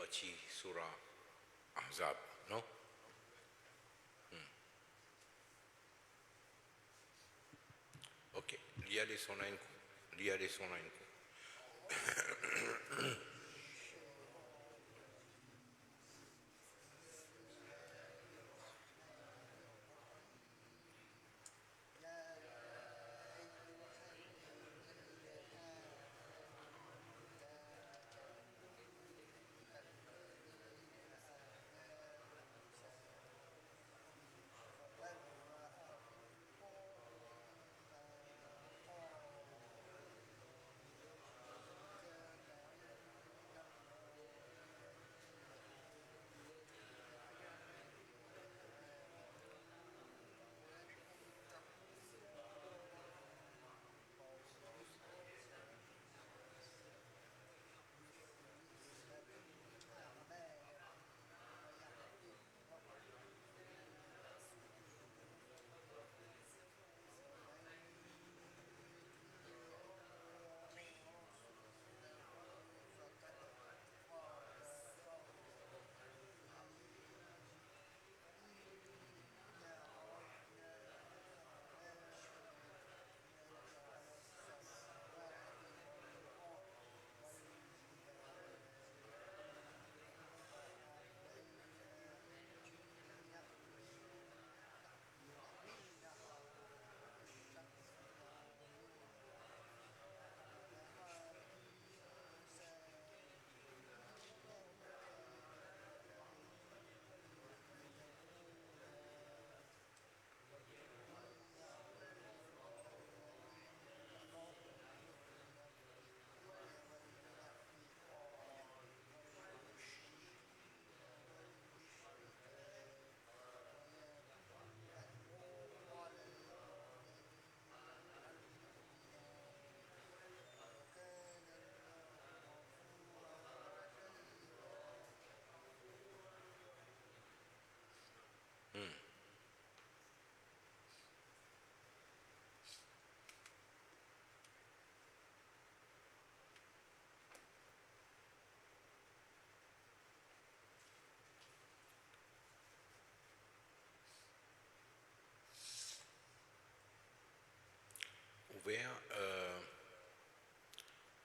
baca surah Ahzab, no? Okey, lihat di sonainku. Lihat di sonainku. Ouvert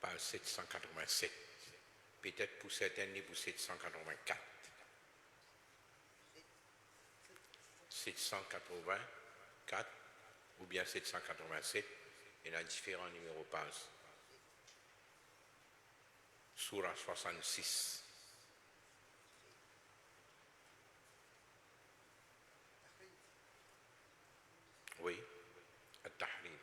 page 787. Peut-être pour certains, pour 784. 784 ou bien 787. Il y a différents numéros pages. Surah 66. Oui, At-Tahrim.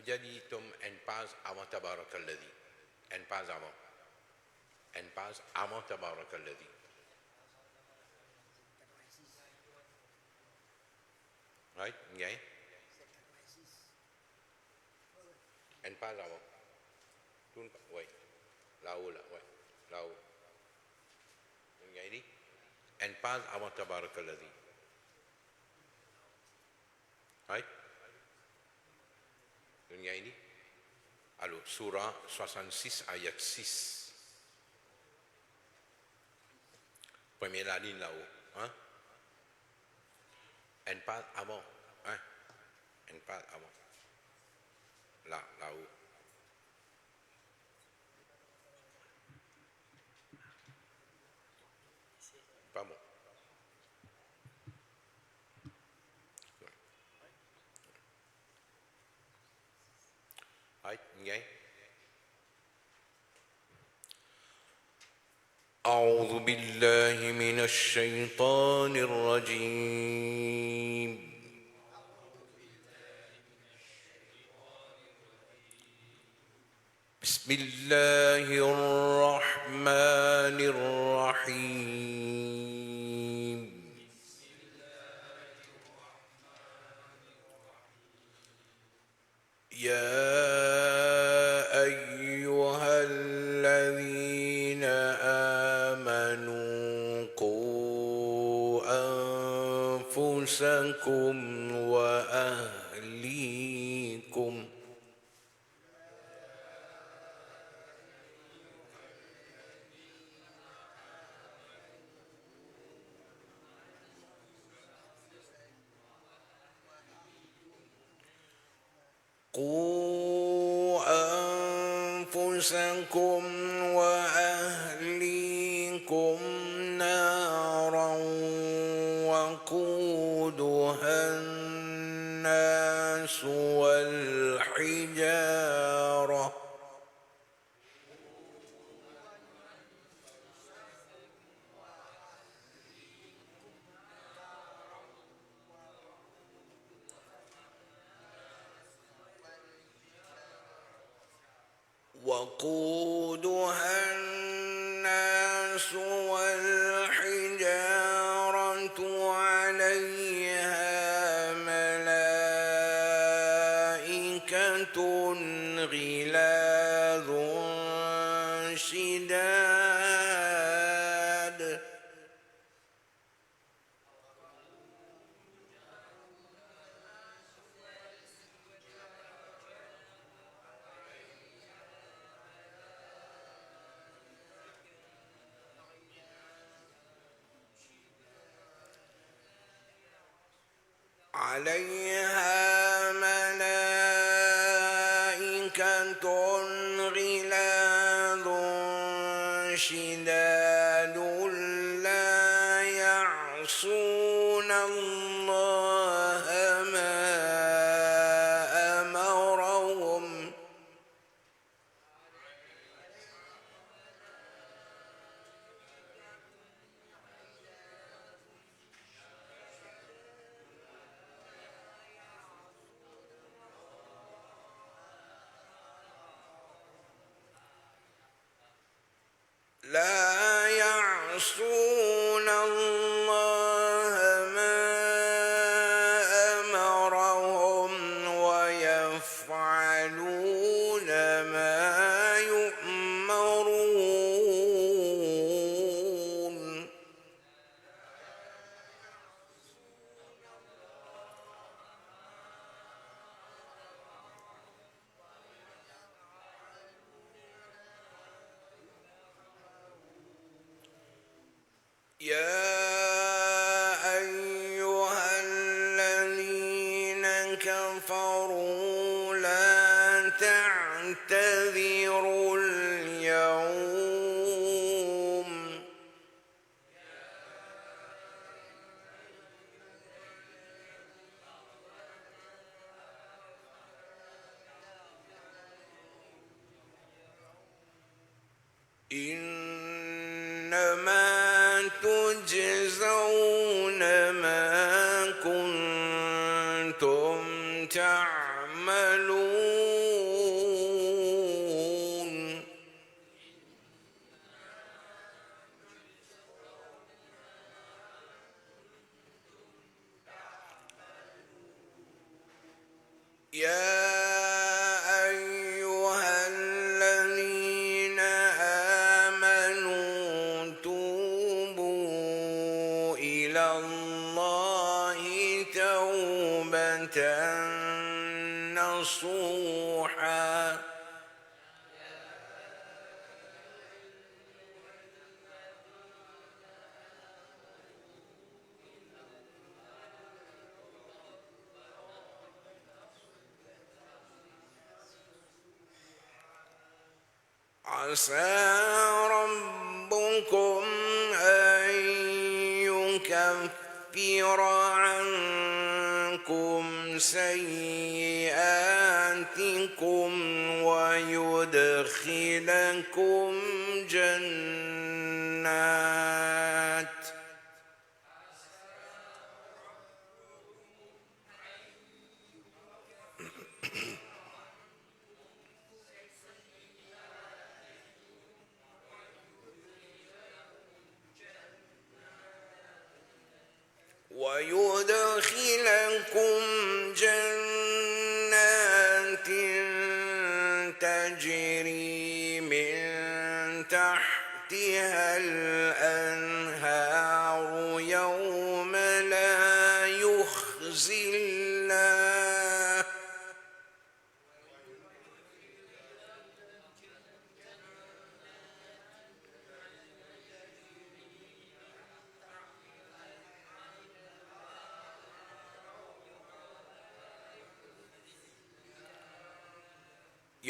Jadi tom en page avant Tabarakalladhi. En page avant. En page avant Tabarakalladhi. Right? Okay. En page avant. Oui. Là-haut, là, ouais. Là-haut. Okay. En page avant Tabarakalladhi. Right? Dunia ini. Alors, surah 66 ayat 6. Première ligne là-haut. Hein? En page avant. Hein? En page avant. Là, là-haut. Pas bon. Right? Okay. أعوذ بالله من الشيطان الرجيم بسم الله الرحمن الرحيم يا أيها الذين أنفسكم وأهليكم قوا أنفسكم وأهليكم نارا وقودها الناس والحجارة وقودها الناس والحجارة عليها ملائكة غلاظ شداد عليها ملائكة غلاظ شداد لا يعصون الله ما أمرهم لا يعصون الله ما أمرهم ويفعلون ما يؤمرون يا أيها الذين كفروا لا تعتذروا اليوم إنما تجزون ما كنتم تعملون يا أيها الذين آمنوا توبوا إلى الله توبة نصوحا عسى ربكم أن يكفر عنكم سيئاتكم ويدخلكم جنات تجري من تحتها الأنهار يوم لا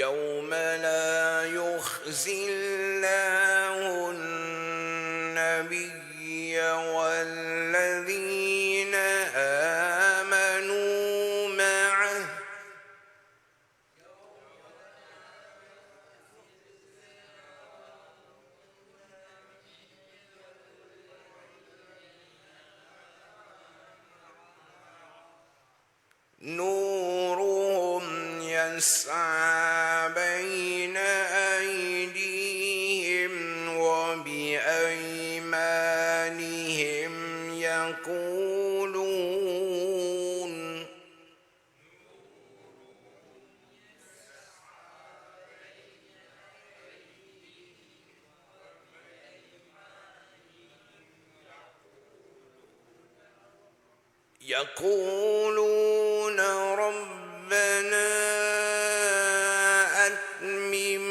يوم لا يخزي الله النبي والذين آمنوا معه نورهم يسعى بين أيديهم وبأيمانهم يقولون ربنا أتمم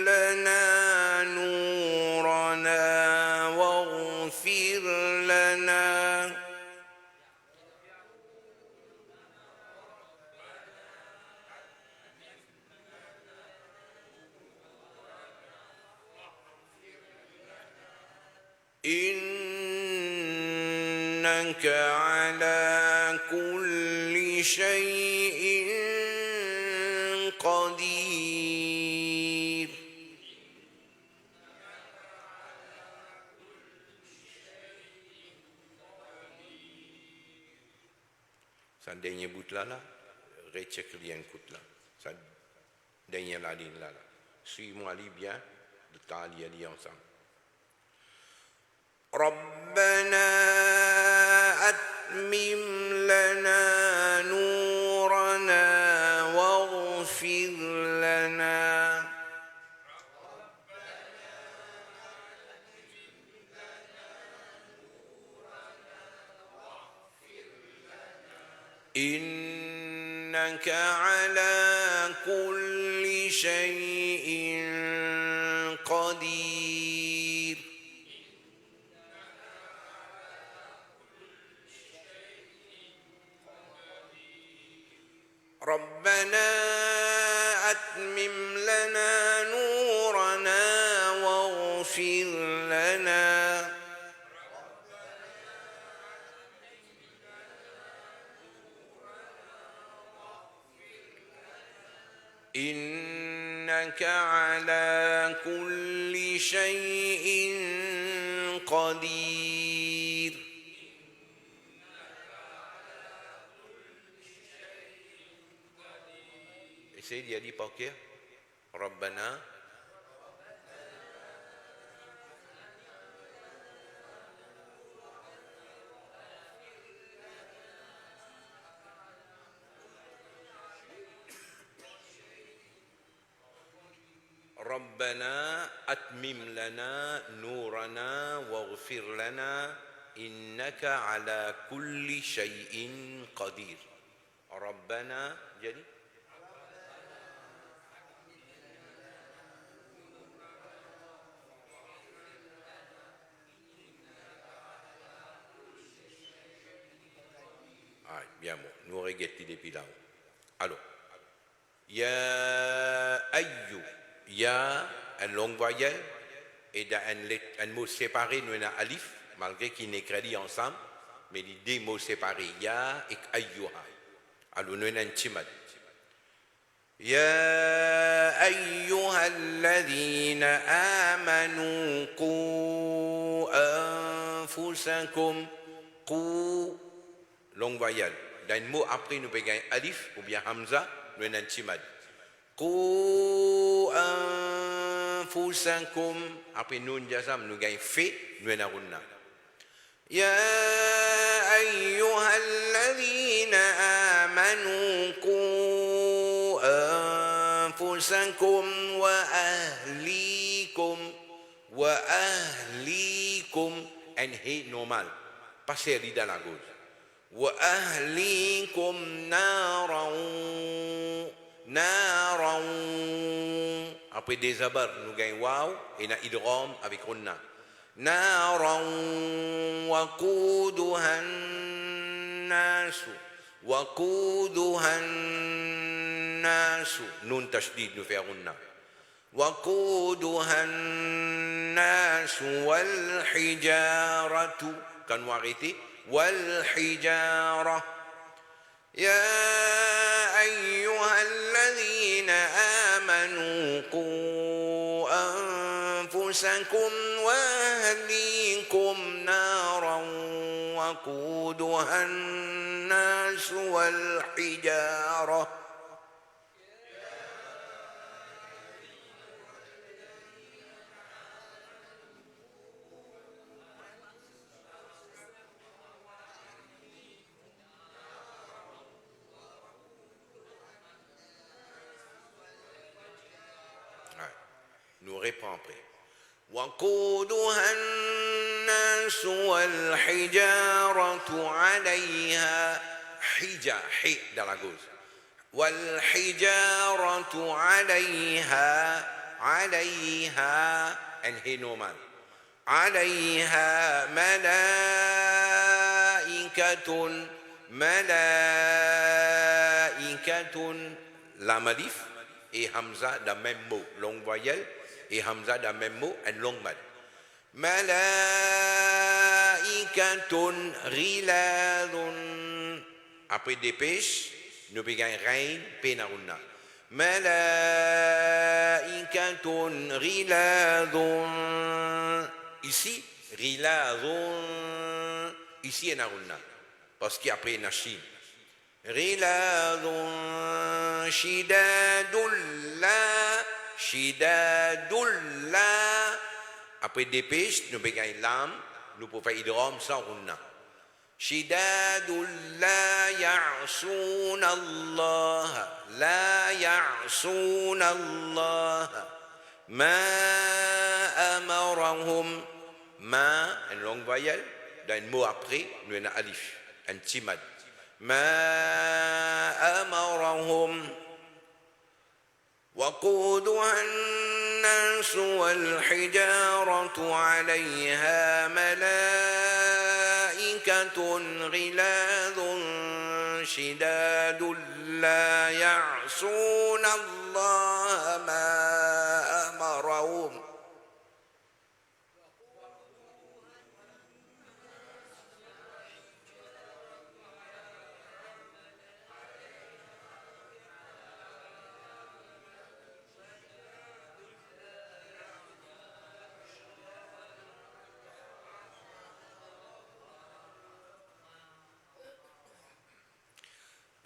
لنا نورنا واغفر لنا إنك على كل شيء قدير. Seandainya butlah recek liang kutlah. Seandainya ladin lala. Suis moi li bien de tali ali ensemble. ربنا أتمم لنا نورنا واغفر لنا إنك على كل شيء قدير. ربنا أتمم لنا نورنا واغفر لنا إنك على كل شيء قدير. Essayez d'y aller par cœur. ربنا ربنا أتمم لنا نورنا واغفر لنا إنك على كل شيء قدير. ربنا jadi bien bon, nous regrettons depuis là. Alors, ya ayyu, ya une longue voyelle et dans un mot séparé, nous avons alif, malgré qu'il n'est crédit ensemble, mais les deux mots séparés, ya et ayyuha. Alors, nous avons un timad. يا أيها الذين آمنوا قوا أنفسكم قوا longue voyelle. Dans un mot après, nous pouvons gagner alif ou bien hamza, nous avons un timad. Qu anfusakum. Après nous, nous gagnons fait, nous avons un runna. Ya ayyuhalladhina amanu qu anfusakum wa ahlikum. Un he normal. Passez dans la gauche. وأهليكم نارا après des abar nous gagnons waouh et na idgham avec runna نارا وقودها الناس وقودها الناس والحجارة أعيدوا الناس نون تشديد نفعلنا وقودها الناس والحجارة كان وارثي والحجارة يا أيها الذين آمنوا قوا أنفسكم وأهليكم نارا وقودها الناس والحجارة nous répond après. وقودها الناس والحجارة عليها حي dans la gauche والحجارة عليها and he normal عليها ملائكة la malif et Hamza dans le même mot, longue voyelle, et Hamza dans le même mot, une longue mad. Malaikatun riladun. Après dépêche, nous pegons rein, penaruna. Malaikatun riladun. Ici, riladun. Ici, enaruna. Parce qu'après, il y a Chine. غلاد شداد لا après dépêche nous pegons l'âme nous pouvons faire idrom sans runna شداد لا يعصون الله ما أمرهم ما une longue voyelle dans un mot après nous avons un alif un timad ما أمرهم وقودها الناس والحجارة عليها ملائكة غلاظ شداد لا يعصون الله ما أمرهم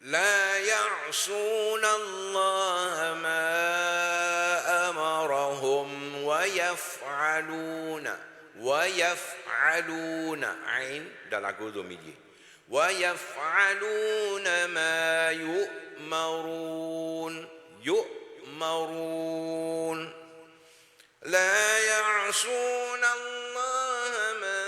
لا يعصون الله ما أمرهم ويفعلون عين dans la gauche au milieu ويفعلون ما يؤمرون لا يعصون الله ما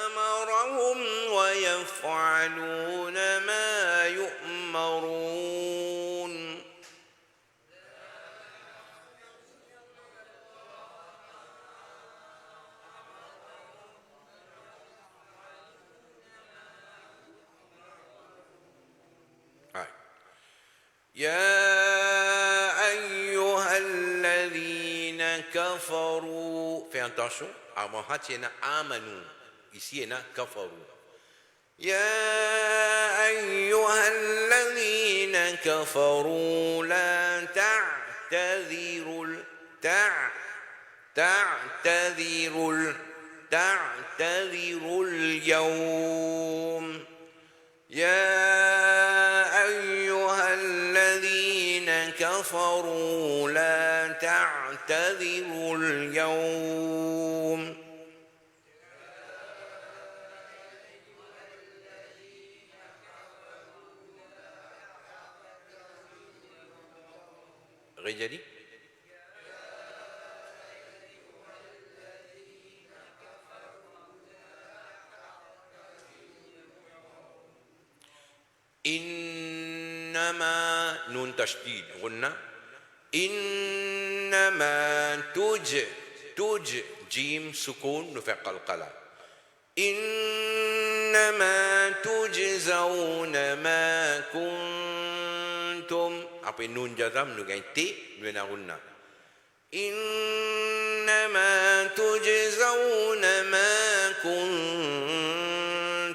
أمرهم ويفعلون ما يؤمرون يا أيها الذين كفروا fais attention avant hatiena amanu ici il y a كفروا يا أيها الذين كفروا لا تعتذروا اليوم يا أيها الذين كفروا لا تعتذروا اليوم Rejadi إنما نون تشديد غنى إنما توج جيم سكون نفع قلقلة إنما تجزون ما كنتم après nun jazam nous gagne T nous gagne runna إنما تجزون ما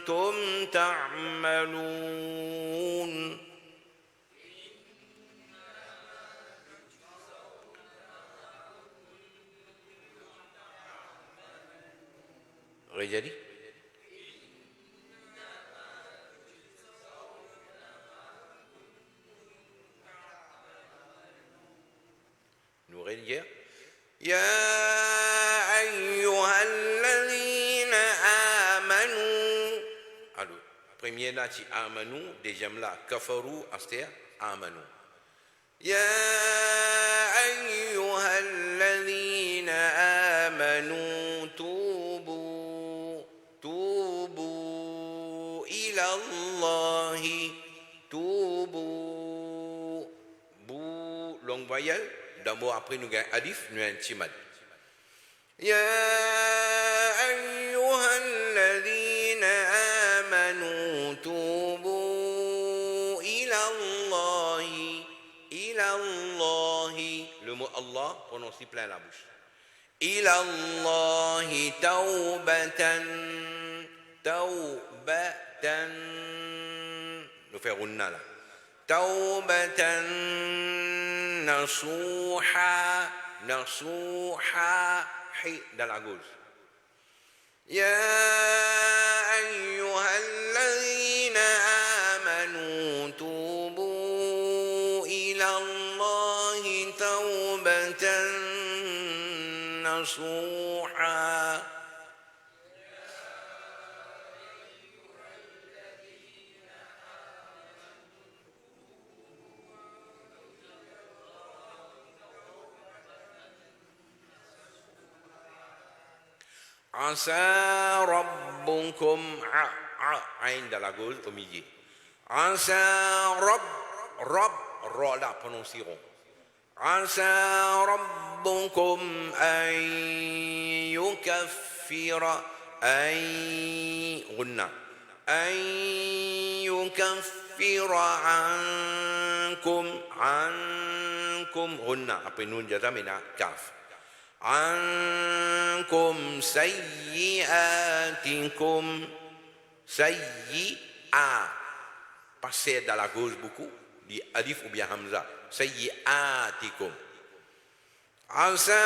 كنتم تعملون Rejadi nous relire يا أيها الذين آمنوا alors premier là c'est آمنوا deuxième là كفروا أستير آمنوا يا أيها الذين آمنوا توبوا إلى الله توبوا بو longue voyelle d'abord après nous gagnons alif nous gagnons timad يا أيها الذين آمنوا توبوا إلى الله le mot Allah prononcé plein la bouche إلى الله توبة nous faisons runna là توبة نصوحا حي dans la gauche يا أيها الذين آمنوا توبوا إلى الله توبة نصوحا عسى ربكم عين dans la gauche au milieu عسى رب là prononceront عسى ربكم أن يكفر غنى أن يكفر عنكم غنى après nun jazam ina kaf عنكم سيئاتكم سيئات passer dans la gauche beaucoup di alif ou bien hamza سيئاتكم عسى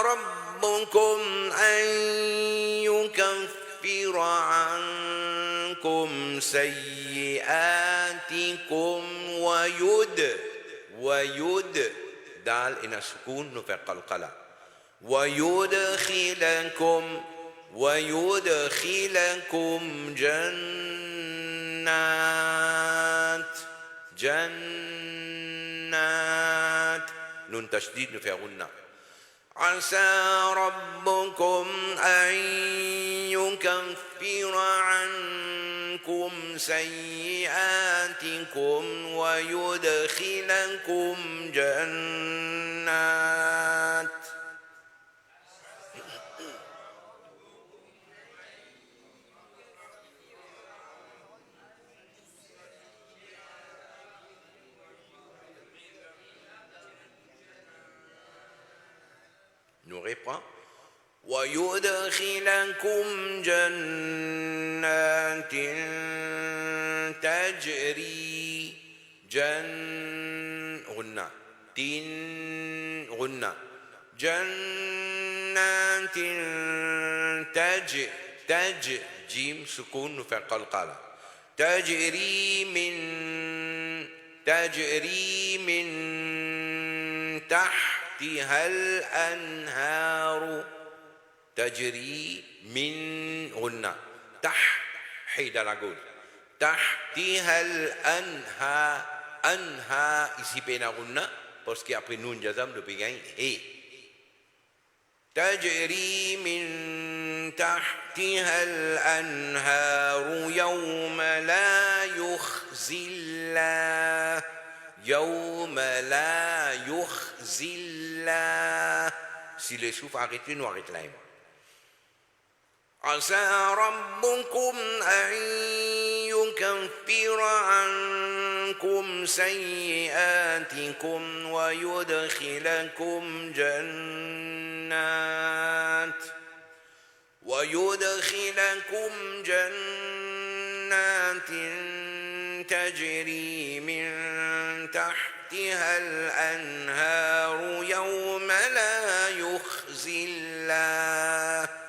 ربكم أن يكفر عنكم سيئاتكم ويد دال إن السكون نفع قلقلة ويدخلكم جنات نون تشديد نفع غنة عسى ربكم أن يكفر عنكم سيئاتكم ويدخلكم جنات nous reprend ويدخلكم جنات تجري غنى غنى جنات جيم سكون في القلقلة تجري من تحتها الأنهار تجري من غنى حيد على قول تحتها الأنهار ici pena غنى parce qu'après nun jazam le pégain هي تجري من تحتها الأنهار يوم لا يخزي الله si le souffle arrête nous arrête là عسى ربكم أن يكفر عنكم عنكم سيئاتكم ويدخلكم جنات تجري من تحتها الأنهار يوم لا يخزي الله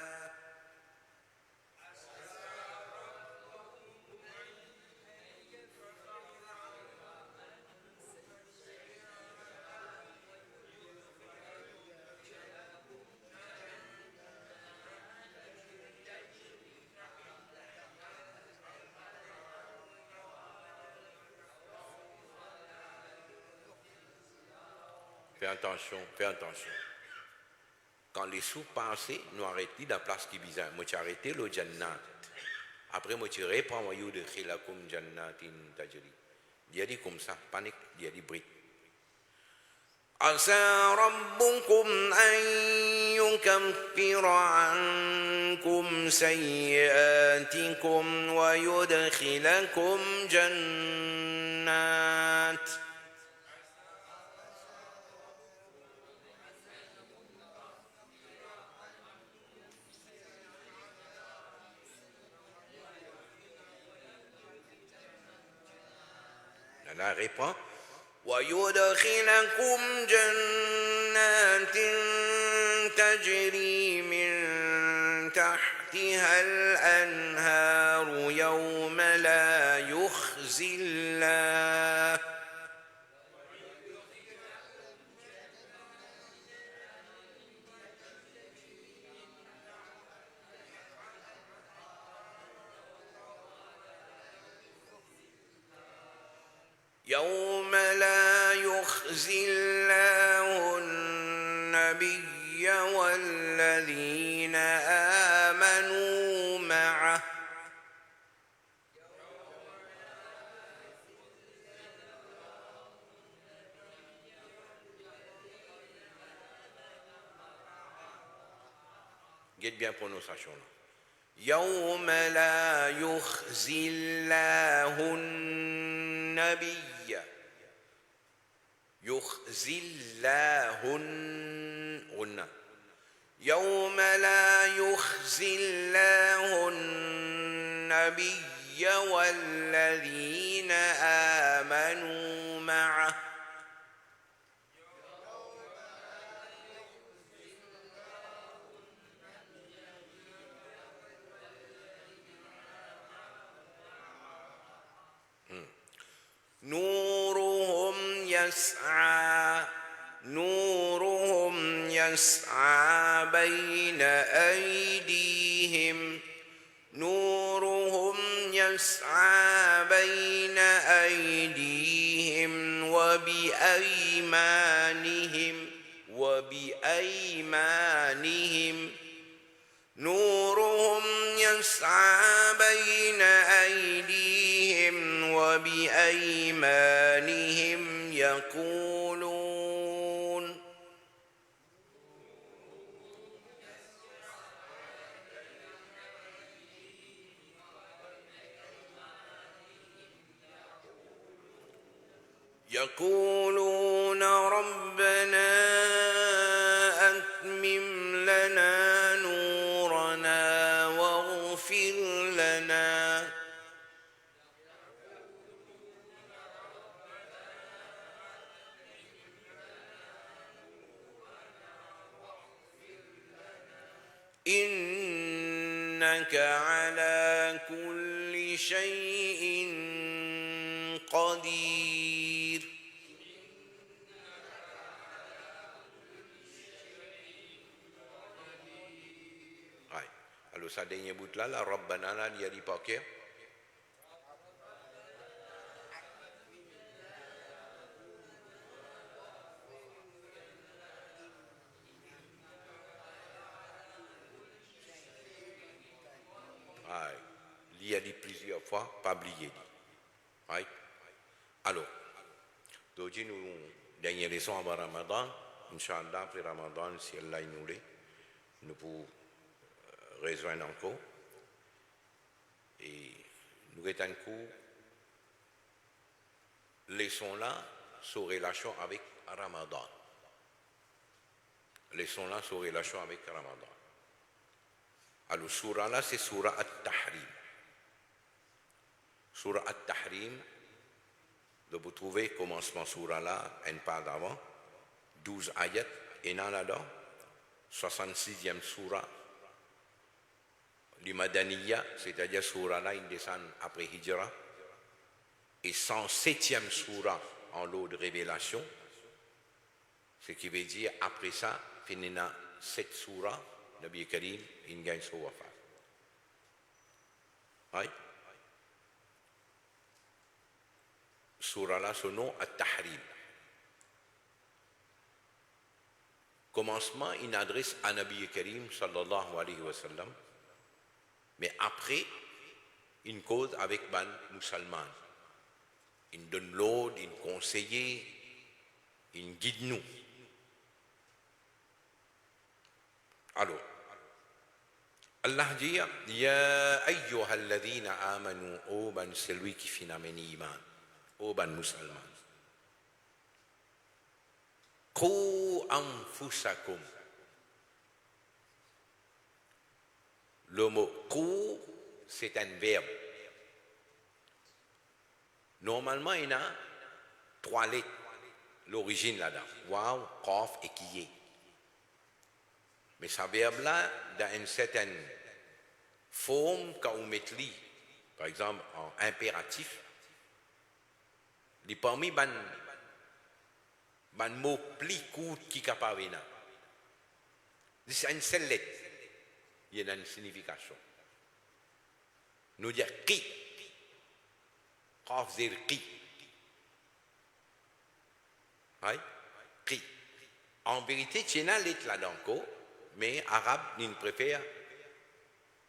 Fais attention, fais attention. Quand les sous passent, nous arrêtons dans la place qui est bizarre. Moi, tu arrêté le jannat. Après, moi, tu réponds, moi, you de khilakum jannatin tajri. Il a dit comme ça, panique, il a dit bruit. عسى ربكم أن يكفر عنكم سيئاتكم ويدخلكم جنات La répond ويدخلكم جنات تجري من تحتها الأنهار يوم لا يخزي الله يوم لا يخزي الله النبي والذين آمنوا معه Get bien prononciation là. يوم لا يخزي الله النبي يخزي الله يوم لا يخزي الله النبي والذين آمنوا معه نورهم يسعى بين أيديهم وبأيمانهم نورهم يسعى بين أيديهم وبأيمانهم يقولون ربنا أتمم لنا نورنا واغفر لنا إنك على كل شيء قدير. Alors ça dernier bout là, la Rabbana là, il y a dit pas que il y a dit plusieurs fois, pas oublier. Right? Alors, aujourd'hui nous dernière leçon avant Ramadan, Inch'Allah après Ramadan, si Allah nous l'est, nous pouvons rejoindre encore et nous étions Laissons-la sous relation avec Ramadan. Laissons-la sous relation avec Ramadan. Alors, surah là, c'est surah At-Tahrim. Surah At-Tahrim, vous trouvez commencement surah là, une part d'avant, 12 ayats, et là-dedans, 66e surah, l'Imadaniya, c'est-à-dire surah là, il descend après Hijra, et 107e surah en lot de révélation, ce qui veut dire, après ça, finina 7 surah, Nabi Karim, il gagne son wafat. Oui. Surah là, son nom, At-Tahrim. Commencement, il adresse à Nabi Karim, sallallahu alayhi wa sallam, mais après, il cause avec ban musulman. Il donne l'ordre, il conseille, il guide nous. Alors, Allah dit, Ya ayyuhalladhina amanu, ô ban celui qui finit amène iman, ô ban musulman. Qu anfusakum. Le mot qu, c'est un verbe. Normalement, il y a 3 lettres, l'origine là-dedans. Waw, qaf et kiyé. Mais ce verbe-là, dans une certaine forme, quand on met li, par exemple en impératif, il est parmi les mots pli court qui capable. C'est une seule lettre, il y a une signification. Nous disons qui, qaf zir qui. Qui. En vérité, il y a une lettre là-dedans. Mais arabe, il préfère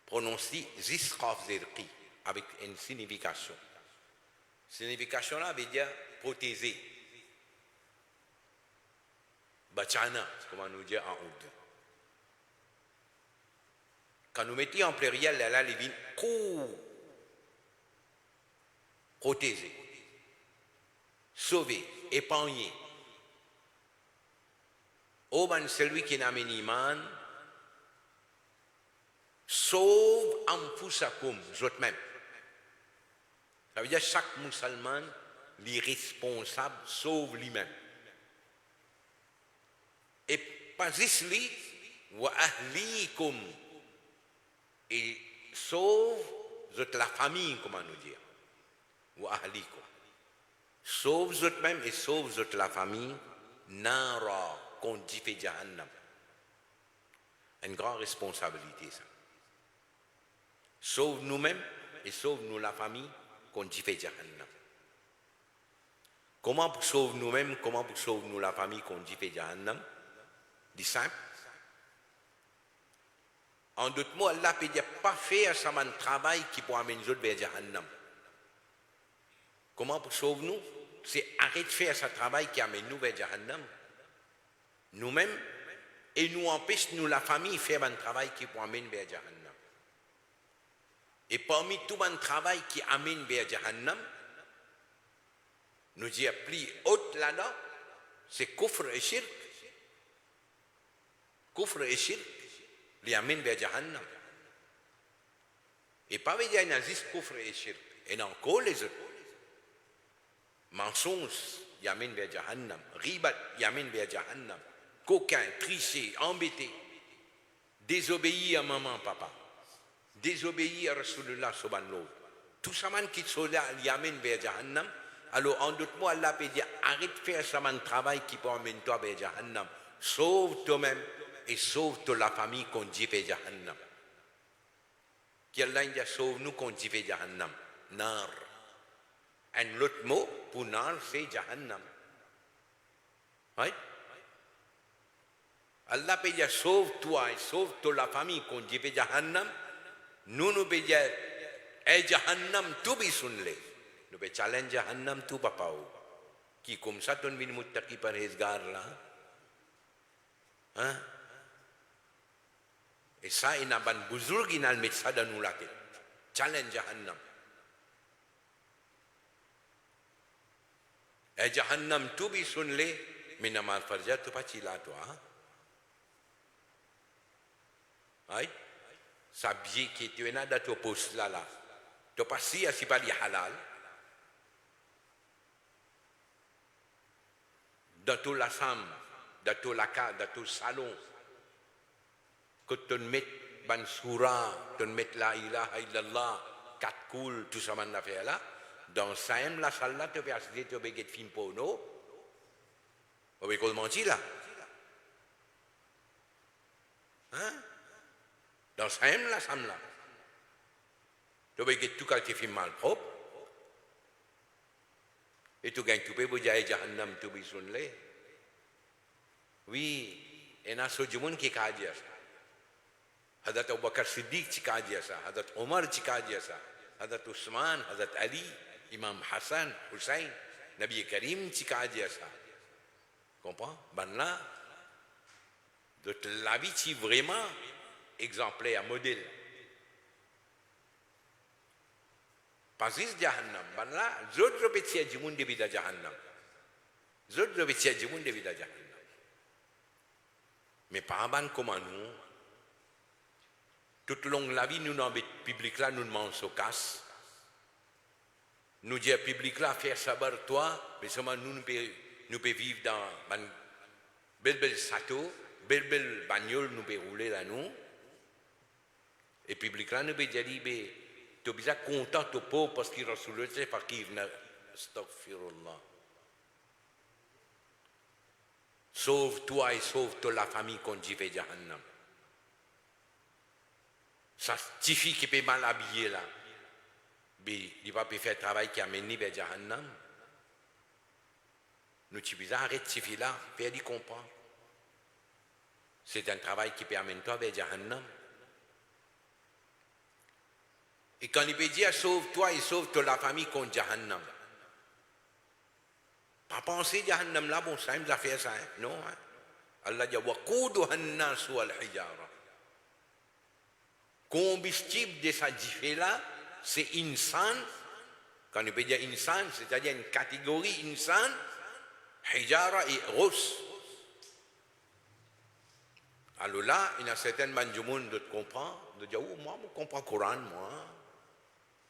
prononcer zisqaf zirqi avec une signification. Signification là veut dire protéger. Bachana, comme on nous dit en oudou. Quand nous mettons en pluriel, là, les vignes, protéger, sauver, épargner. Oban celui qui n'a pas iman, sauve anfusakum, vous-même. Ça veut dire chaque musulman, l'irresponsable, sauve lui-même. Et pas juste lui, wa ahlikum, et sauve la famille, comment nous dire. Wa ahlikum. Sauve vous-même et sauve la famille, nara. Qu'on dit fait Jahannam. Une grande responsabilité, ça. Sauve nous-mêmes et sauve nous la famille qu'on dit fait Jahannam. Comment pour sauver nous-mêmes, comment pour sauver nous la famille qu'on dit fait Jahannam? Dit simple. En d'autres mots, Allah peut dire pas faire ça un travail qui peut amener nous autres vers Jahannam. Comment pour sauver nous? C'est arrêter de faire ce travail qui amène nous vers Jahannam. Nous-mêmes, et nous empêche, nous, la famille, faire un travail qui peut amener vers Jahannam. Et parmi tout un travail qui amène vers Jahannam, nous disons plus haute là-dedans, c'est kufr et shirk. Kufr et shirk, les amène vers Jahannam. Et pas dire qu'il y a juste kufr et shirk, et encore les autres. Mensonges, il amène vers Jahannam. Ribat, il amène vers Jahannam. Coquin, tricher, embêter, désobéir à maman, papa, désobéir à Rasulullah subhanallah. Tout ça qui y amène vers Jahannam. Alors en d'autres mots, Allah peut dire arrête de faire ça un travail qui peut amener toi vers Jahannam. Sauve toi-même et sauve toute la famille qu'on dit vers Jahannam. Qu'Allah dit sauve nous qu'on dit vers Jahannam. Nar. Un autre mot pour nar c'est Jahannam. Oui? Allah peut dire sauve toi et sauve toute la famille qu'on dit vers Jahannam. Nous peut dire et Jahannam tout bisunle. Nous peut challenge Jahannam tout papa. Qui comme ça ton bin muttaqi parhezgar là. Hein? Et ça il n'a pas de buzurg il n'a le médecin dans nous la tête. Challenge Jahannam. Et Jahannam tu bisunle, minamal farja tu pacila toi. Aïe, ça bien qui tu es là dans ton poste là. Tu passes à si pas dit halal. Dans tout la sam, dans tout la casa, dans tout salon, que tu mets ban surah, tu mets la ilaha illallah, quatre cool, tout ça man affaire là. Dans ça la salle là, tu peux assister, tu peux get film porno. Vous pouvez mentir là. Hein? Dans ça la salle là. Tu peux get tout qualité film mal propre. Et tu gagnes tout pour dire Jahannam tu bisunle. Oui, et na so jumun qui a dit ça. Hadat Abu Bakr Siddiq qui a dit ça. Hadat Omar qui a dit ça. Hadat Ousmane, Hadat Ali, Imam Hassan, Hussein, Nabi Karim qui a dit ça. Comprends? Ben là, de la vie qui vraiment exemplaire, modèle. Pas juste Jahannam. Ben là, d'autres petits jumun de vida Jahannam. D'autres petits jumun de vida Jahannam. Mais pas ban comme nous, toute longue la vie, nous dans le public là, nous demandons ce casse. Nous disons public là, faire savoir toi, mais seulement nous pouvons vivre dans un bel château, bel bagnole, nous pouvons rouler là nous. Et public là, nous pouvons dire, tu es bien content, tu es pauvre parce qu'il reçoit le fait par qui vient. Astaghfirullah. Sauve-toi et sauve toute la famille qu'on dit fait Jahannam. Ça suffit qui peut mal habiller là. Mais il va pas faire le travail qui amène vers Jahannam. Nous tu peux arrêter ce fil là, faire du comprendre. C'est un travail qui peut amener toi vers Jahannam. Et quand il peut dire sauve-toi et sauve toute la famille contre Jahannam. Pas penser Jahannam là, bon, ça, il a fait ça, hein? Non. Hein? Allah dit, وَقُودُهَا النَّاسُ وَالْحِجَارَةُ. Combustible de ça fait là, c'est insan. Quand on peut dire insan, c'est-à-dire une catégorie insan, hijara et ros. Alors là, il y a certaines manjoumoun de comprendre, de dire, oh, moi, je comprends le Coran, moi.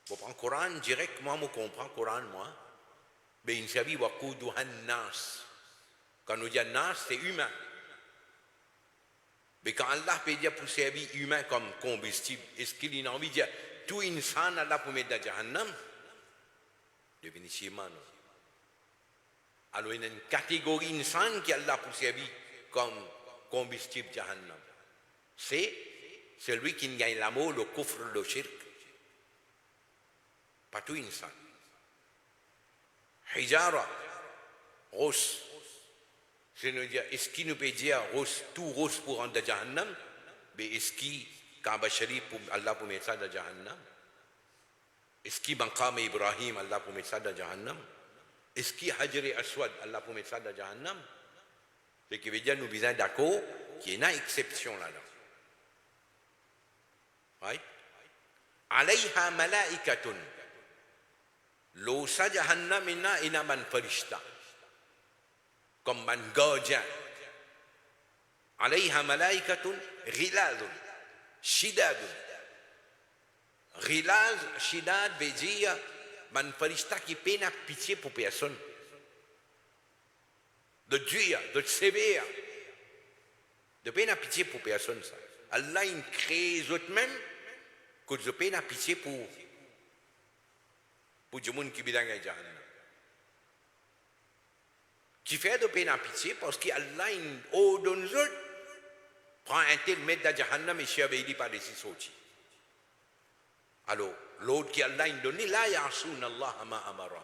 Je comprends le Coran direct, moi, je comprends le Coran, moi. Mais il s'agit de Wakuduhan Nas. Quand nous disons Nas, c'est humain. Mais quand Allah peut dire pour servir humain comme combustible, est-ce qu'il a envie de dire tout insan Allah pour mettre dans Jahannam? Définitivement non. Alors il y a une catégorie insan qui Allah pour servir comme combustible Jahannam. C'est celui qui gagne l'amour, le kufr, le shirk. Pas tout insan. Hijara, rose. C'est-à-dire, est-ce qu'il nous peut dire tout rose pour rentrer dans Jahannam? Mais est-ce qu'il Kaaba Sharif pour Allah pour mettre ça dans Jahannam? Est-ce qu'il Maqam Ibrahim Allah pour mettre ça dans Jahannam? Est-ce qu'il Hajri Aswad Allah pour mettre ça dans Jahannam? Ce qui veut dire nous besoin d'accord qu'il y a une exception là-dedans. Right? Alayha malaikatun. Lo sa Jahannam ina man farishta. Comme man gardien. Alayha malaikatun ghiladun. Shidadun. Ghilaz, shidad veut dire man farishta qui peine à pitié pour personne. De dur, de sévère. De peine à pitié pour personne ça. Allah il crée les autres même que de peine à pitié pour du monde qui vit dans le Jahannam. Qui fait de peine à pitié parce qu'Allah il ordonne les autres, prend un tel mettre dans le Jahannam et surveille pas de s'y sortir. Alors, l'autre qui Allah il donne, là, ya'asoun Allah ma amara.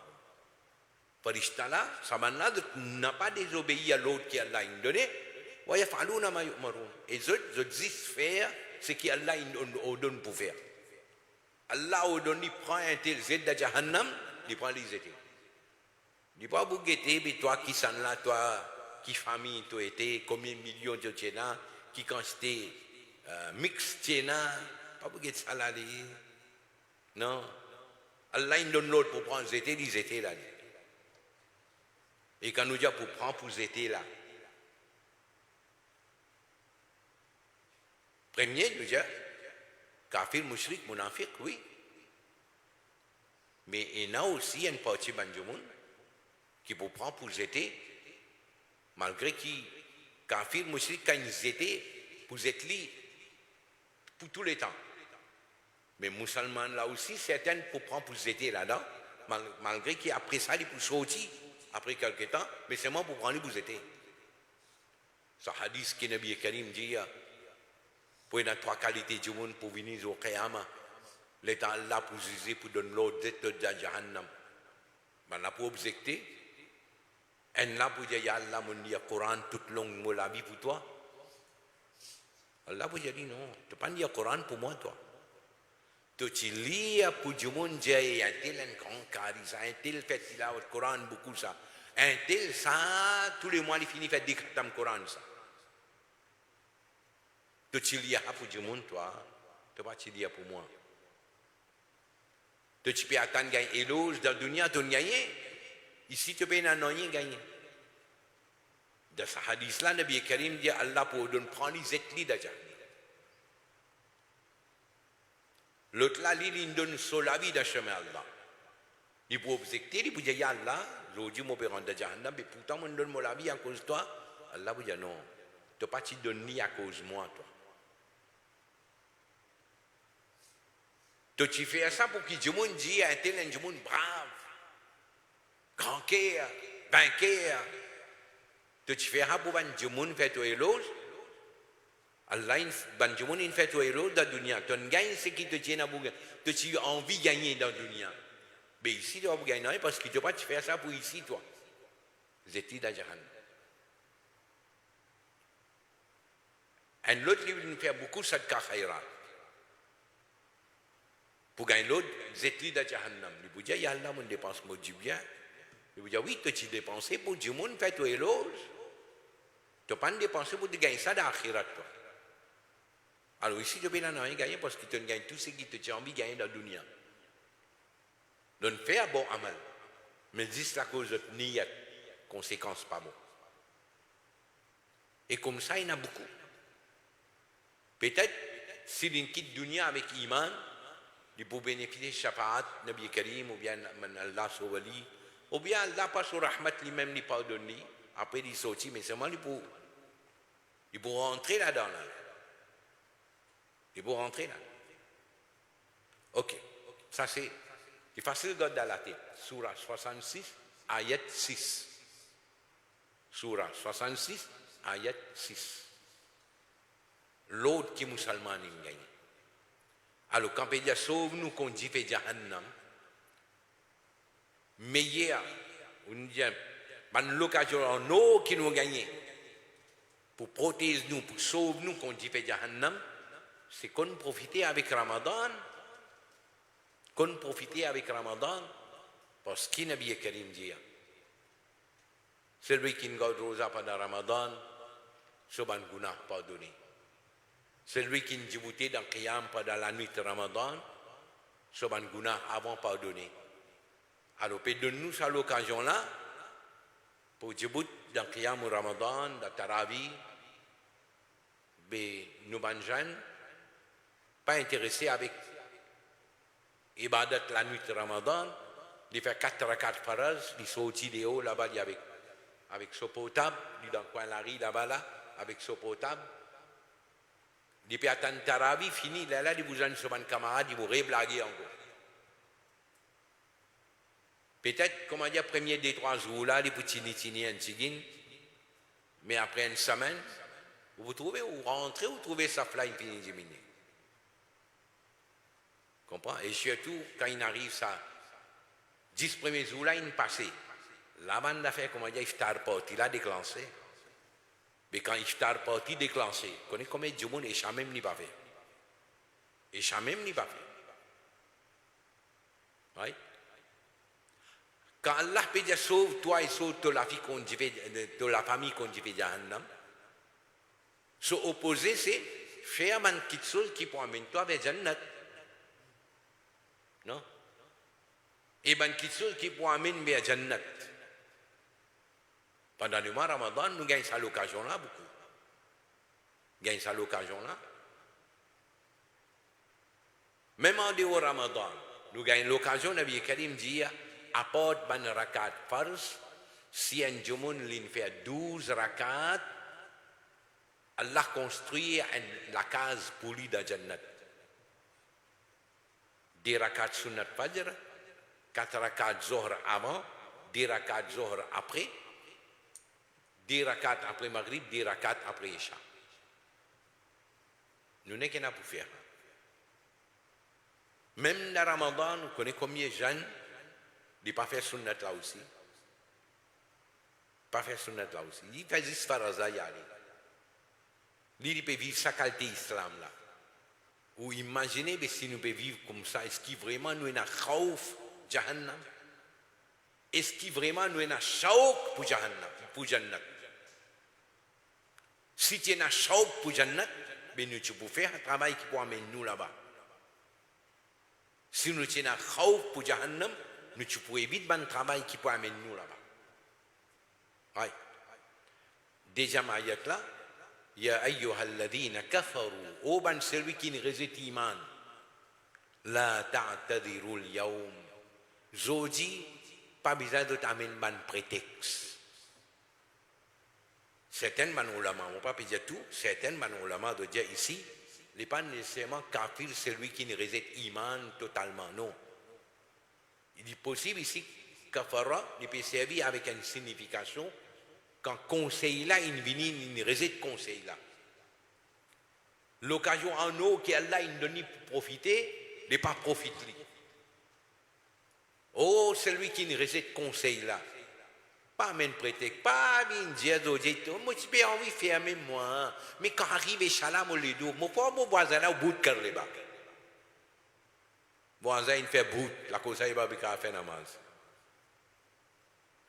Farishta là, ça n'a pas désobéi à l'autre qui Allah il donne. Wa yaf'aluna ma yu'marun. Et les autres disent faire ce qu'Allah il ordonne pour faire. Allah ordonne, il prend un tel Z de Jahannam, il prend les étés. Il dit pas vous guetter, mais toi qui s'en là, toi qui famille, toi été, combien de millions de tchénas, qui quantité mix tchénas, pas vous guetter ça là. Non. Allah il donne l'autre pour prendre les étés là. Et quand nous disons pour prendre pour étés là, premier, nous disons, kafir, mushrik, munafik, oui. Mais il y a aussi une partie du monde qui vous prend pour étés, malgré qui, kafir, mushrik, quand ils étaient, vous êtes là pour tous les temps. Mais musulmans là aussi, certains pour prendre pour étés là-dedans, malgré qu'après ça, ils peuvent sortir. Après quelques temps, mais seulement pour prendre les bousetés. Ce hadith que Nabi Karim dit, pour y avoir trois qualités du monde pour venir au Qiyamah, l'état Allah pour juger, pour donner l'ordre de Jahannam. Mais là pour objecter, et là pour dire, Ya Allah, mon dit, Coran, toute longue, moi la vie pour toi. Allah vous dit, non, tu ne peux pas dire Coran pour moi, toi. Tu lis pour du monde, il y a un tel grand charisme, un tel fait il a le Coran, beaucoup ça. Un tel ça, tous les mois, il finit faire des khatam Coran, ça. Tu lis pour du monde, toi, tu ne peux pas lire pour moi. Tu peux attendre gagner éloge dans le dunya, tu gagnes. Ici, tu peux rien gagner. Dans ce hadith-là, Nabi Karim dit Allah pour donner prendre les étlis déjà. L'autre là, il donne sur la vie de chemin Allah. Il peut objecter, il peut dire Ya Allah, aujourd'hui, je vais rendre Jahannam, mais pourtant, je donne la vie à cause de toi. Allah vous dit non, tu ne peux pas te donner à cause de moi, toi. Tu fais ça pour que le monde dise un tel un monde brave, grand cœur, vainqueur. Tu fais ça pour que le monde fait tout éloge. Allah, le monde fait tout éloge dans la dunya. Tu gagnes ce qui te tient à bouger. Tu as envie de gagner dans la dunya. Mais ici, tu vas gagner parce que tu ne peux pas faire ça pour ici, toi. Vous êtes dans Jahannam. Et l'autre, il nous fait beaucoup ça de khayrat. Pour gagner l'autre, vous êtes dans Jahannam. Il vous dit, Ya Allah, mon dépense me dit bien. Il vous dit, oui, tu as dépensé pour du monde, fait tout éloge. Tu n'as pas dépensé pour gagner ça dans l'akhirat, toi. Alors ici, tu ne peux pas gagner parce que tu gagnes tout ce qui te tient envie de gagner dans la dunya. Donc, fais un bon amal. Mais juste à cause de niyat, conséquence pas bon. Et comme ça, il y en a beaucoup. Peut-être, si l'on quitte dunya avec iman, il peut bénéficier de Shafa'at, Nabi Karim, ou bien Allah Sawali, ou bien Allah pas sur Rahmat lui-même, il pardonne lui. Après, il sortit, mais seulement il peut rentrer là-dedans. Là. Il peut rentrer là. Ok. Ça, c'est facile de garder dans la tête. Surah 66, ayat 6. Surah 66, ayat 6. L'autre qui est musulman, il gagne. Alors, quand on dit sauve-nous qu'on dit fait Jahannam, mais hier, on dit, l'occasion nous qui nous gagne pour protéger nous, pour sauver nous qu'on dit fait Jahannam, c'est qu'on profite avec Ramadan, parce qu'il Nabi Karim dit, celui qui ne garde rosa pendant Ramadan, c'est un guna pardonné. Celui qui ne djibouté dans Qiyam pendant la nuit de Ramadan, c'est un guna avant pardonné. Alors, donne-nous ça l'occasion-là, pour djibout dans Qiyam au Ramadan, dans Taravi, mais nous ne pas intéressés avec Ibadat la nuit de Ramadan, il fait 4 rakats faraz, il sortit de haut là-bas avec son potable, il est dans le coin de la rue là-bas, avec son potable. Il peut attendre Taravi, fini, là, il vous a sur un camarade, il vous reblaguer encore. Peut-être, comment dire, premier des 3 jours là, il peut tini un tigin, mais après une semaine, vous trouvez, vous rentrez, vous trouvez sa flamme fini diminuer. Comprends? Et surtout, quand il arrive ça, 10 premiers jours là, il passé. La bande d'affaires, comment dire, iftar party, il a déclenché. Mais quand iftar party déclenché, vous connaissez combien de monde et jamais n'y pas fait. Et jamais n'y pas fait. Oui? Quand Allah peut dire sauve toi et sauve toute la famille qu'on dit fait Jahannam, ce opposé c'est faire quelque chose qui peut amener toi vers Jannat. Non? Et quelque chose qui peut amener vers Jannat. Pendant le mois Ramadan, nous gagnons ça l'occasion-là beaucoup. Gagnons ça l'occasion-là. Même en dehors Ramadan, nous gagnons l'occasion, Nabi Karim dit, apporte ban rakat farz, si un jumun l'in fait 12 rakat, Allah construit la case pour lui dans Jannat. 10 rakat sunnat fajr, 4 rakat zohr avant, 10 rakat zohr après, 10 rakat après maghrib, 10 rakat après isha. Nous n'avons qu'à pour faire. Même dans Ramadan, nous connaissons combien de jeunes ne pas faire sunnat là aussi. Pas faire sunnat là aussi. Il fait juste faraza y aller. Il peut vivre sa qualité islam là. Ou imaginez si nous pouvons vivre comme ça, est-ce qu'il vraiment nous a khawf jahannam? Est-ce qu'il vraiment nous a shawq pour jahannam, pour jannat? Si tu as shawq pour jannat, ben nous tu peux faire un travail qui peut amener nous là-bas. Si nous avons khawf pour jahannam, nous tu peux éviter un travail qui peut amener nous là-bas. Oui. Déjà ayat là, ya ayyuhalladhina kafaru, ô ban celui qui ne résiste iman, la ta'tadiru al-yawm. Jodi, pas besoin de t'amener un prétexte. Certains man ulama, on ne peut pas dire tout, certains man ulama de dire ici, il n'est pas nécessairement kafir celui qui ne résiste iman totalement, non. Il est possible ici, kafara, il peut servir avec une signification, quand conseil là, il vient, il ne résiste conseil là. L'occasion en eau qu'Allah il donne pour profiter, n'est pas profiter. Oh, celui qui ne résiste conseil là, pas même prétexte, pas bien dire d'aujourd'hui, moi je peux envie de faire même moi, mais quand arrive Inch'Allah, mon lido, mon pauvre voisin là au bout de Karleba. Voisin il fait bout, la cause il va faire namaz.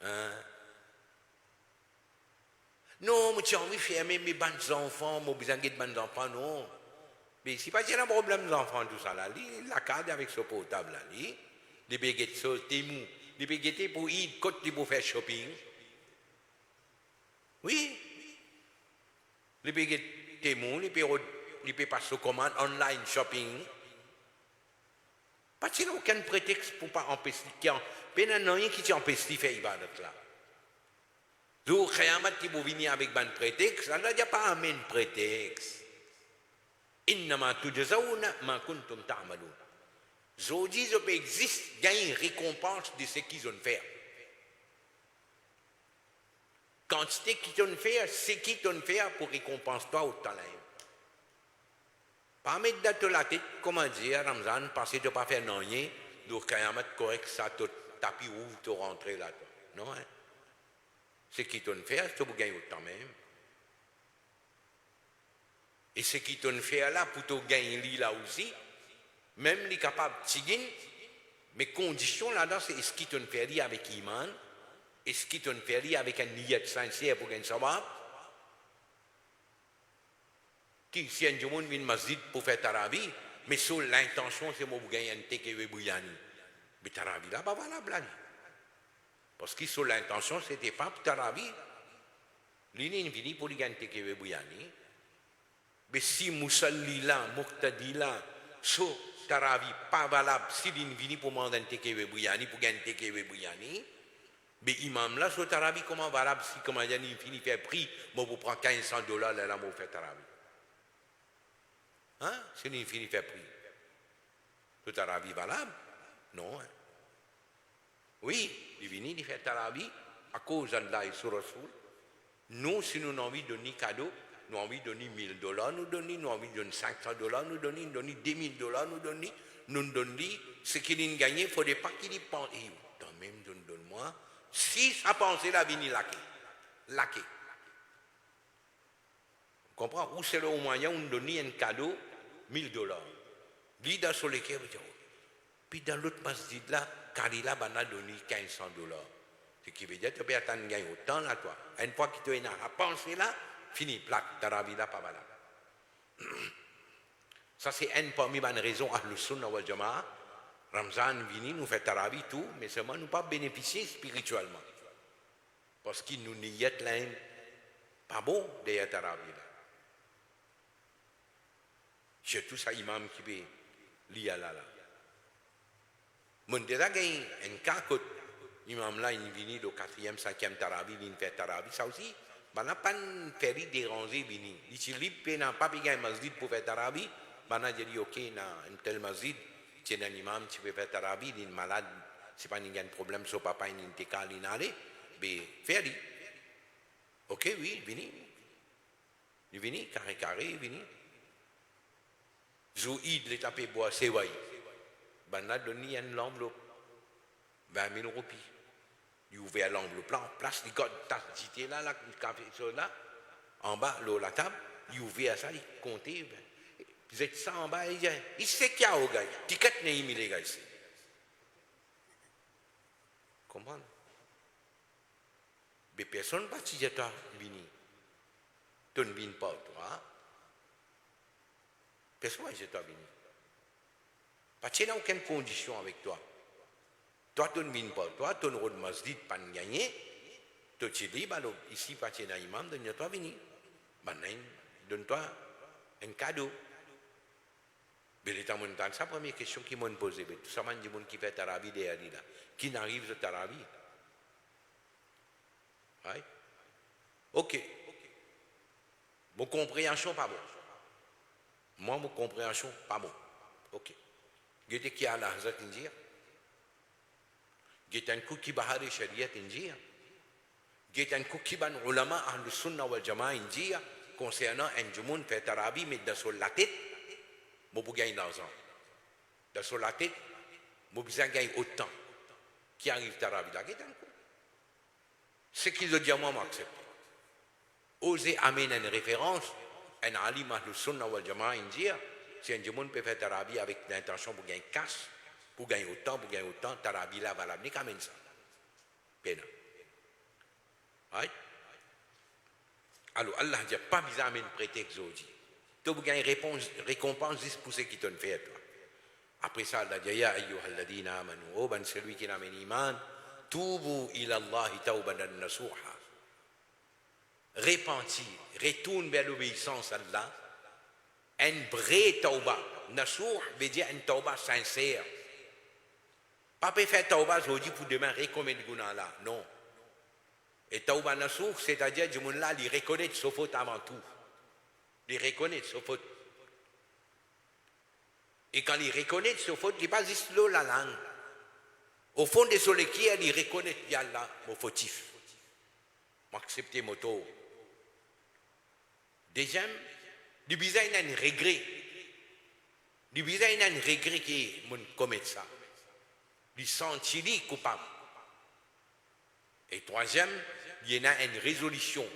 Hein? Non, moi j'ai envie de faire même mes bandes enfants, moi besoin de bandes enfants, non. Mais si pas j'ai un problème d'enfants, tout ça là, la carte avec ce portable là, les baguettes sur Temu, les baguettes pour ir côté pour faire shopping. Oui. Les baguettes Temu, les peut passer commande online shopping. Pas de aucun prétexte pour pas empêcher, il n'y a rien qui t'empêche de faire ibadat là. Donc, Khayamat qui vous venir avec un prétexte, Allah n'a pas un prétexte. Innama tujzauna ma kuntum ta'malun. Jodi, je peux exister, gagne récompense de ce qu'ils ont fait. Quantité qu'ils ont fait, c'est qu'ils ont fait pour récompenser toi au talent. Pas mettre dans la tête, comment dire, Ramzan, parce que tu n'as pas fait rien, donc Khayamat correct, ça te tapis ou tu rentres là. Non, hein? Ce qu'ils t'ont fait, c'est pour gagner autant même. Et ce qu'ils t'ont fait là, pour te gagner là aussi, même les capables de tirer, mais conditions là-dedans, c'est ce qu'ils t'ont fait avec Iman, et ce qu'ils t'ont fait avec un niyat sincère pour gagner sabab. Qui, si un jour vient masjid pour faire Tarabi, mais sur l'intention, c'est pour gagner un tekewe bouyani. Mais Tarabi là, pas valable. Parce que sur l'intention, ce n'était pas pour Tarabi. L'île est finie pour gagner un tekewe bouyani. Mais si Moussalli là, Muqtadi là, sur Tarabi, pas valable, si l'île est finie pour manger un tekewe bouyani, pour gagner un tekewe bouyani, mais imam là, sur Tarabi, comment valable si, comment il y a fini faire prix, moi, vous prends $1500 là, moi, vous faites Tarabi. Hein? C'est une fini fait prix. Tout Arabi valable? Non. Hein? Oui, il vient de faire Arabi à cause d'Allah et sur Rasoul. Nous, si nous avons envie de donner cadeau, nous avons envie de donner $1000, nous donnons, nous avons envie de donner $500, nous donnons, $10,000, nous donnons, ce qu'il a gagné, il ne faudrait pas qu'il y pense. Et quand même, donne-moi. Si ça pensait la vini laqué. Comprends? Où c'est le moyen où on donne un cadeau, $1000. L'idée sur lequel vous dites, puis dans l'autre masjid là, Karila a donné $1500. Ce qui veut dire que tu peux attendre gagner autant là, toi. Une fois que tu as pensé là, fini, plaque, Tarabi là, pas valable. Ça, c'est une parmi les raisons à l'Usunna wal Jama'a. Ramzan vini, nous fait Tarabi tout, mais seulement nous pas bénéficier spirituellement. Parce qu'il nous niyat là, pas bon derrière Tarabi là. C'est tout ça imam qui peut lire là. Mon déjà gagne un cas que l'imam là, il vient au 4e, 5e Tarabi, il fait Tarabi, ça aussi, ben n'a pas fait déranger vini. Il s'est libre, n'a pas payé un masjid pour faire Tarabi, ben a dit ok, dans un tel masjid, c'est un imam qui peut faire Tarabi, il est malade, c'est pas un problème, son papa il est calé, il allait, mais faire lui. Ok, oui, il vient, carré, il vient. Zouid, les tapé bois, c'est vrai. Ben a donné une enveloppe, 20 000 roupies. Il ouvert l'enveloppe là, en place, il a dit là, là, en bas, la table, il ouvert ça, il comptait. Vous êtes ça en bas, il sait qu'il y a au gars. Ticket n'est pas les gars ici. Comment? Mais personne ne va te dire, toi, vini. Tu ne viens pas, toi. Personne ne va te dire, toi, vini. Parce qu'il n'y a aucune condition avec toi. Toi, tu ne viens pas, toi, tu ne vas masjid pas gagner. Tu te dis, ici, parce qu'il y a un imam, donne-toi venir. Donne-toi un cadeau. Mais l'état montant, c'est la première question qu'ils m'ont posée. Tout ça, c'est des gens qui font Tarabi derrière là. Qui n'arrive à Tarabi. Oui? Ok. Mon compréhension, pas bon. Moi, mon compréhension, pas bon. Ok. Gete qui a la hazat injir. Gete un coup qui bahari shariat injir. Gete un coup qui ban ulama ahlus sunnah wal jama'a injir concernant un jumun fait Tarabi mais dans la tête. Je vais gagner l'argent. Dans la tête, je vais gagner autant qui arrive à Tarabi. Ce qu'ils ont dit à moi, m'accepte. Oser amener une référence, un alim ahlus sunnah wal jama'a injir. Si un monde peut faire Tarabi avec l'intention pour gagner cash, pour gagner autant, Tarabi là va l'amener comme ça. Pena. Right? Alors, Allah dit pas besoin de prétexte aujourd'hui. Tu vas gagner récompense juste pour ce qui t'ont fait toi. Après ça, Allah dit ya ayyuhalladhina amanu, oh ben celui qui n'a pas iman, tubu ila Allah tawbatan nasuha. Repentir, retourne vers l'obéissance à Allah. Un vrai tauba. Nasuh veut dire un tauba sincère. Pas pour faire tauba aujourd'hui pour demain recommettre le guna là. Non. Et tauba nasuh, c'est-à-dire que là, il reconnaît sa faute avant tout. Il reconnaît sa faute. Et quand il reconnaît sa faute, il n'est pas juste là la langue. Au fond de son équipe, il reconnaît qu'il y a là mon fautif. M'accepter mon tort. Deuxième, du bizarre, il y a un regret. Du bizarre, il y a un regret qui commet ça. Du senti coupable. Et troisième, il y en a une résolution,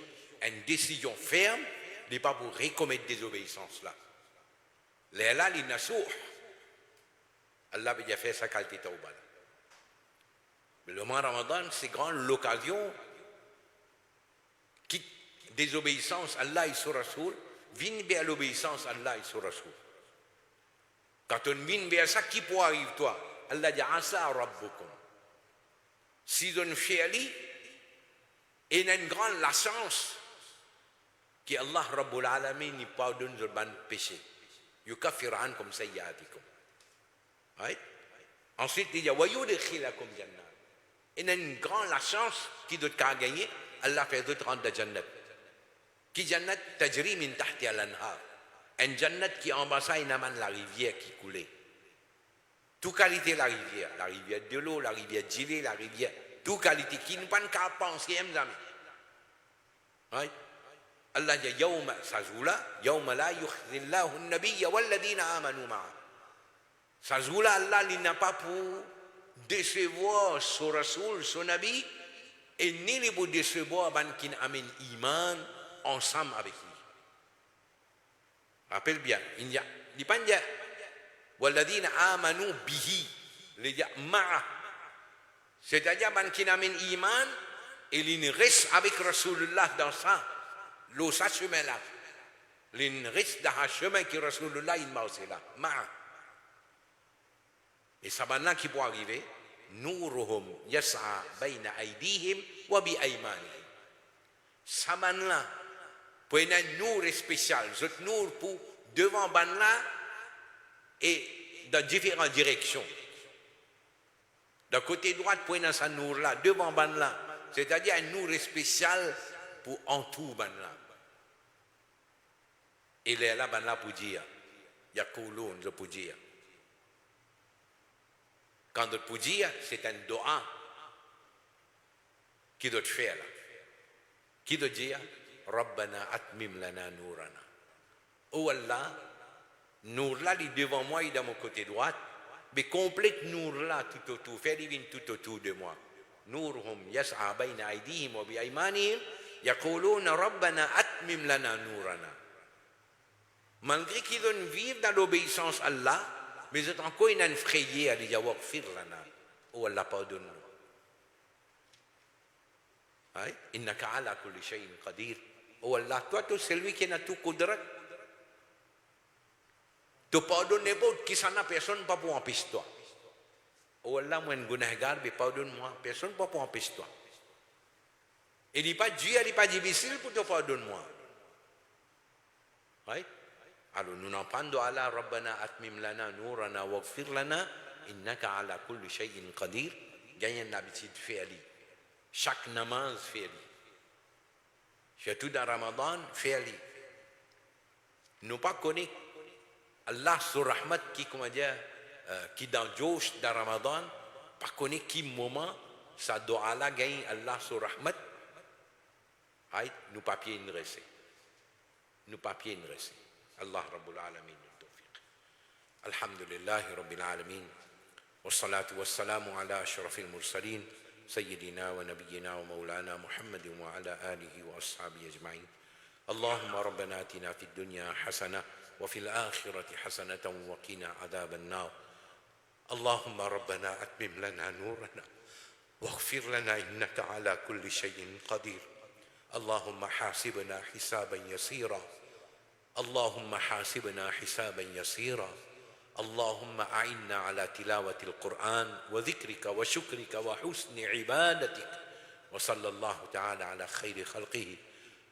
une décision ferme, n'est pas pour recommettre des obéissances là. Là, il n'a sourd. Allah a fait sa qualité tauba. Mais le mois Ramadan, c'est grand l'occasion qui désobéissance à Allah et son Rasoul. Viens vers l'obéissance à Allah et son Rasoul. Quand on vient vers ça, qui peut arriver toi? Allah dit Asa Rabbukum. Si on fait ali, il y a une grande la chance que Allah Rabbul Alamin n'y pardonne de ban péché. Yukafir ankum sayyatikum. Right? Ensuite, il y a wayudkhilakum jannah. Il y a une grande la chance qui doit gagner. Allah fait d'autres rendre de jannat. Qui jannat tajri min tahti al-anhar. Un jannat qui embrasse la rivière qui coulait. Toute qualité la rivière de l'eau, la rivière de gelée, la rivière, toute qualité qui ne pas qu'à penser, right? Allah dit yawma sa jour-là, yawma la yukhzillahu an-nabiyya walladhina amanu ma'a. Sa jour-là, Allah il n'a pas pour décevoir son rasoul, son nabi, et ni les pour décevoir ban qui amène iman ensemble avec lui. Rappelle bien, il y a, il pas dire walladhina amanu bihi, il y a ma'a. C'est-à-dire ban qui amène iman et il reste avec Rasulullah dans ça. L'eau, ça chemin là. Il reste dans un chemin qui Rasulullah il m'a aussi là. Ma'a. Et ça maintenant qui peut arriver, nuruhum yas'a bayna aydihim wa bi aymanihim. sa ban là pour un nour spécial zot nour pour devant ban là et dans différentes directions. D'un côté droit pour un sa nour là devant ban là, c'est-à-dire un nour spécial pour entour ban là. Et là ban là pour dire yaqulun je pour dire. Quand on peut dire, c'est un doa qui doit faire là. Qui doit dire, Rabbana atmim lana nourana. Oh Allah, nour là, il est devant moi, il est dans mon côté droit, mais complète nour là tout autour, fais divine tout autour de moi. Nourhum yas'a bayna aydihim wa bi aymanihim, yaquluna Rabbana atmim lana nourana. Malgré qu'ils donnent vivre dans l'obéissance à Allah, mais c'est encore une frayée à dire waghfir lana. Oh Allah, pardonne-nous. Innaka ala kulli shay'in qadir. Oh Allah, toi, tu es celui qui a tout qudrat. Tu pardonnes n'importe qui s'en a, personne ne peut pas empêcher toi. Oh Allah, moi, un gunahgar, mais pardonne-moi, personne ne peut pas empêcher toi. Il n'est pas dur, il n'est pas difficile pour te pardonner-moi. Oui? Alors nous n'en parlons Allah Rabbana atmim lana nourana waghfir lana innaka ala kulli shay'in qadir. Gagne une habitude faire li. Chaque namaz faire li. Surtout dans Ramadan faire li. Nous pas connaître Allah sur rahmat qui comment dire qui dans Josh dans Ramadan pas connaître qui moment ça doit là gagne Allah sur rahmat. Aïe nous papier une recette. Nous papier une recette. الله رب العالمين التوفيق الحمد لله رب العالمين والصلاة والسلام على أشرف المرسلين سيدنا ونبينا ومولانا محمد وعلى آله وأصحابه أجمعين اللهم ربنا آتنا في الدنيا حسنة وفي الآخرة حسنة وقنا عذاب النار اللهم ربنا أتمم لنا نورنا واغفر لنا إنك على كل شيء قدير اللهم حاسبنا حسابا يسيرا اللهم حاسبنا حسابا يسيرا اللهم أعنا على تلاوة القرآن وذكرك وشكرك وحسن عبادتك وصلى الله تعالى على خير خلقه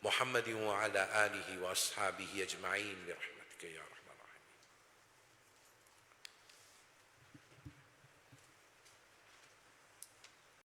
محمد وعلى آله وأصحابه أجمعين برحمتك يا رحمن